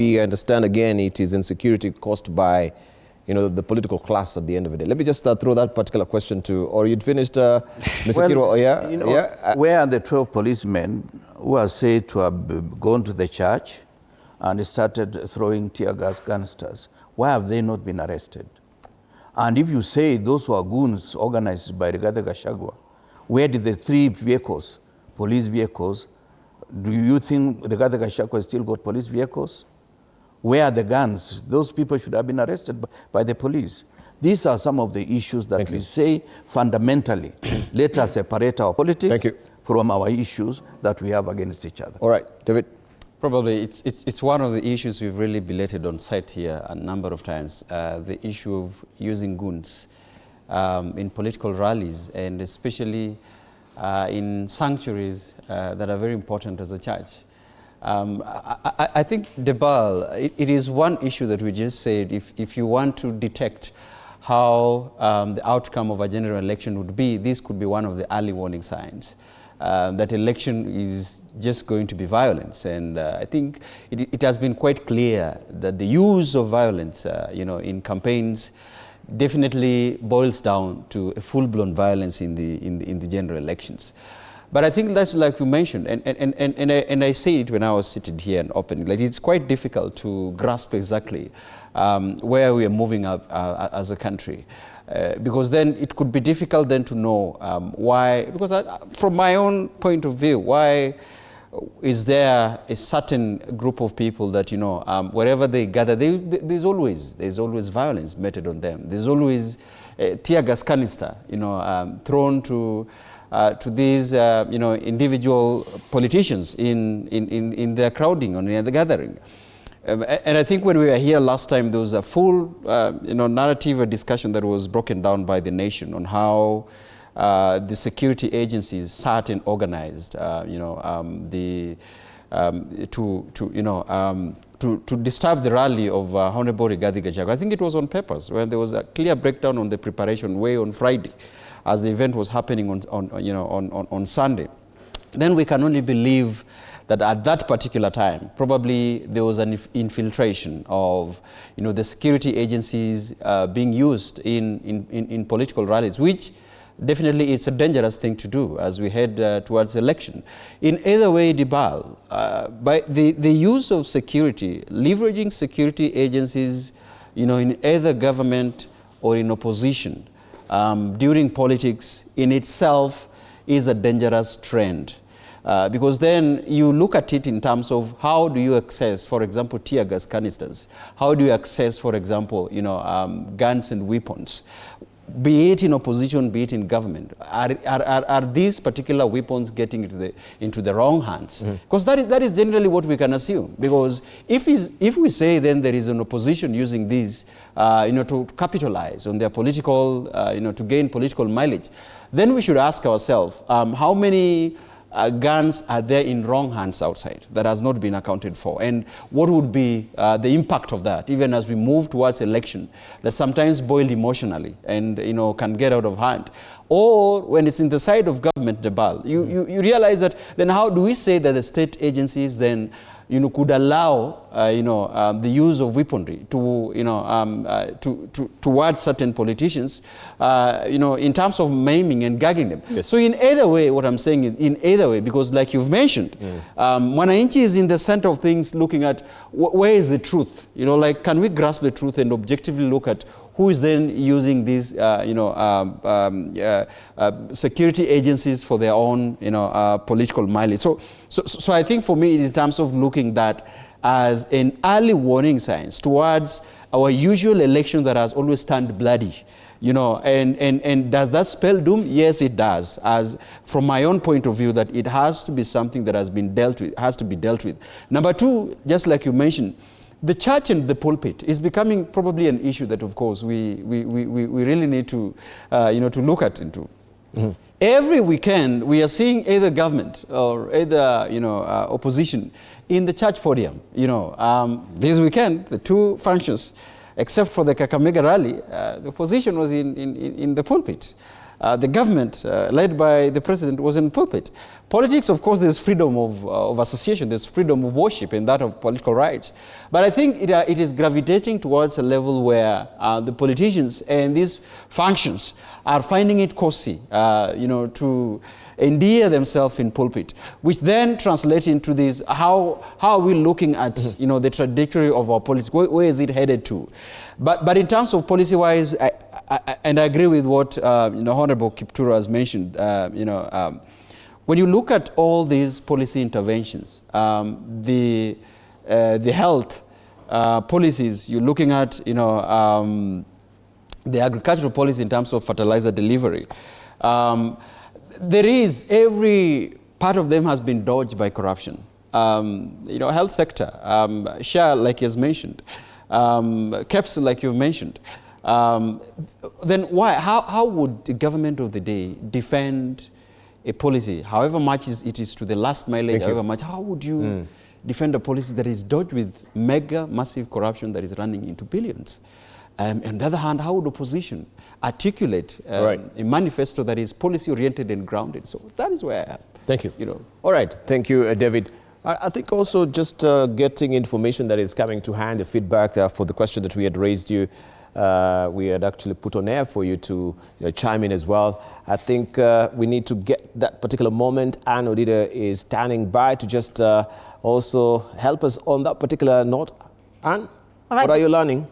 We understand, again, it is insecurity caused by, the political class at the end of the day. Let me just throw that particular question to, or you'd finished, Mr. Kiro? Yeah? Where are the 12 policemen who are said to have gone to the church and started throwing tear gas canisters? Why have they not been arrested? And if you say those who are goons organized by Rigathi Gachagua, where did the 3 vehicles, police vehicles, do you think Rigathi Gachagua still got police vehicles? Where are the guns? Those people should have been arrested by the police. These are some of the issues that we say fundamentally. Let us separate our politics from our issues that we have against each other. All right, David. Probably it's one of the issues we've really belated on site here a number of times, the issue of using goons in political rallies, and especially in sanctuaries that are very important as a church. I think, Debal, it is one issue that we just said, if you want to detect how the outcome of a general election would be, this could be one of the early warning signs. That election is just going to be violence, and I think it has been quite clear that the use of violence, in campaigns, definitely boils down to a full-blown violence in the general elections. But I think that's like you mentioned, and I say it when I was sitting here and opening, like it's quite difficult to grasp exactly where we are moving up as a country. Because then it could be difficult then to know why, because from my own point of view, why is there a certain group of people that, wherever they gather, there's always violence meted on them. There's always tear gas canister, thrown to these, individual politicians in their crowding or in the gathering. And I think when we were here last time, there was a full, narrative or discussion that was broken down by the nation on how the security agencies sat and organized, to disturb the rally of Honorable Rigathi Gachagua. I think it was on papers when there was a clear breakdown on the preparation way on Friday, as the event was happening on Sunday. Then we can only believe that at that particular time, probably there was an infiltration of, the security agencies being used in political rallies, which definitely is a dangerous thing to do as we head towards election. In either way, Dibal, by the use of security, leveraging security agencies, in either government or in opposition during politics in itself is a dangerous trend. Because then you look at it in terms of how do you access, for example, tear gas canisters? How do you access, for example, guns and weapons? Be it in opposition, be it in government. Are these particular weapons getting into the wrong hands? Because that is generally what we can assume. Because if we say then there is an opposition using these, to capitalize on their political, to gain political mileage, then we should ask ourselves how many guns are there in wrong hands outside that has not been accounted for, and what would be the impact of that even as we move towards election that sometimes boil emotionally and can get out of hand, or when it's in the side of government, Debal, you realize that then how do we say that the state agencies then could allow the use of weaponry to towards certain politicians, in terms of maiming and gagging them. Yes. So in either way, what I'm saying is in either way, because like you've mentioned, Mwananchi is in the center of things, looking at where is the truth. Can we grasp the truth and objectively look at who is then using these, security agencies for their own, political mileage. So I think for me, it is in terms of looking that as an early warning signs towards our usual election that has always turned bloody. And does that spell doom? Yes, it does. As from my own point of view, that it has to be something that has been dealt with, has to be dealt with. Number two, just like you mentioned, the church and the pulpit is becoming probably an issue that, of course, we really need to, to look at into. Every weekend, we are seeing either government or either, opposition in the church podium. This weekend, the two functions, except for the Kakamega rally, the opposition was in the pulpit. the government, led by the president, was in pulpit. Politics, of course, there's freedom of association, there's freedom of worship, and that of political rights. But I think it is gravitating towards a level where the politicians and these functions are finding it costly, to endear themselves in pulpit, which then translates into this, how are we looking at, the trajectory of our policy? Where is it headed to? But in terms of policy-wise, and I agree with what Honorable Kipturo has mentioned. When you look at all these policy interventions, the health policies, you're looking at the agricultural policy in terms of fertilizer delivery. There is, every part of them has been dodged by corruption. Health sector, SHA, like you've mentioned, KEPS, like you've mentioned. Then why? How would the government of the day defend a policy, however much it is to the last mileage, however much? How would you defend a policy that is dodged with massive corruption that is running into billions? On the other hand, how would opposition articulate a manifesto that is policy-oriented and grounded? So that is where I am. Thank you. All right. Thank you, David. I think also just getting information that is coming to hand, the feedback for the question that we had raised you, we had actually put on air for you to chime in as well. I think we need to get that particular moment. Anne Odida is standing by to just also help us on that particular note. Anne, what are you learning?